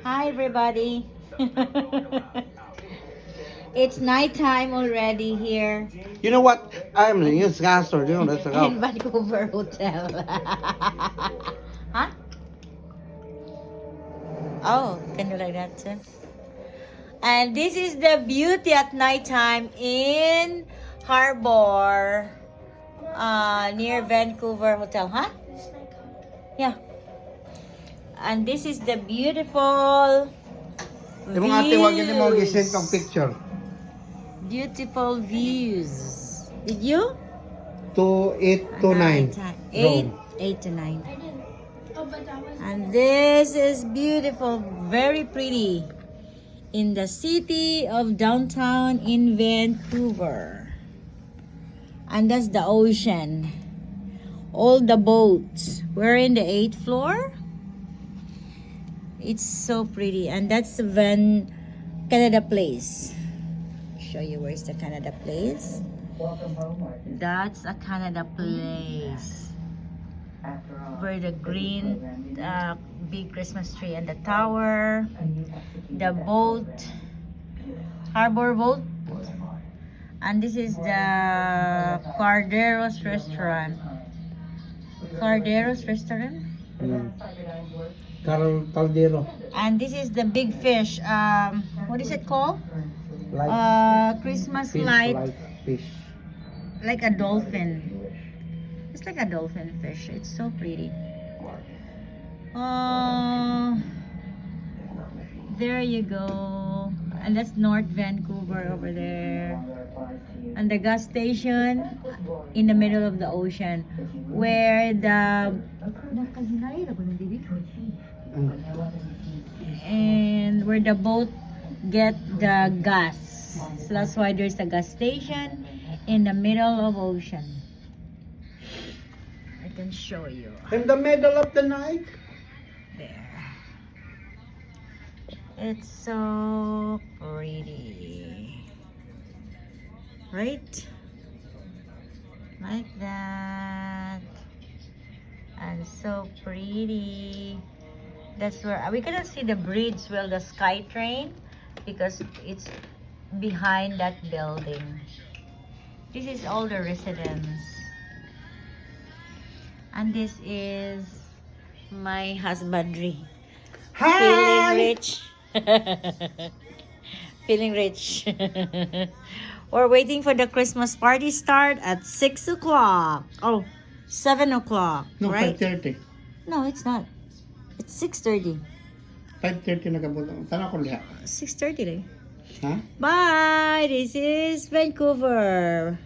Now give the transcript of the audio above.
Hi everybody. It's nighttime already here You know what? I'm the newscaster. You know that's in a Vancouver Hotel. Huh? Oh, can do like that too. And this is the beauty at nighttime in Harbor, near Vancouver Hotel, huh? Yeah. And this is the beautiful Yung mga ate, wag yun mo gisend kang views. picture. Beautiful views. Did you? 2829. Nighttime. Drone. 8 to 9. And this is beautiful, very pretty. In the city of downtown in Vancouver. And that's the ocean. All the boats. We're in the 8th floor. It's so pretty. And that's Canada Place. Show you where's the Canada Place. That's a Canada Place. Where the green big Christmas tree and the tower, the boat, harbor boat, and this is the Cardero's restaurant. Cardero's restaurant. Carol Caldero. And this is the big fish. What is it called? Christmas Fish, light, fish. like a dolphin. It's like a dolphin fish. It's so pretty. Oh, there you go. And that's North Vancouver over there. And the gas station in the middle of the ocean, where and where the boat get the gas. So that's why there's a gas station in the middle of ocean. I can show you. In the middle of the night. There. It's so pretty. Right? Like that. And so pretty. That's where we cannot see the bridge, well, the SkyTrain, because it's behind that building. This is all the residents. And this is my husbandry. Hi! Feeling rich. Feeling rich. We're waiting for the Christmas party start at 6 o'clock. Oh, 7 o'clock, No, right? 5:30. No, it's not. It's 6:30. 5:30 nagabot. Tanong ko liha. 6:30 lang. Ha? Bye! This is Vancouver.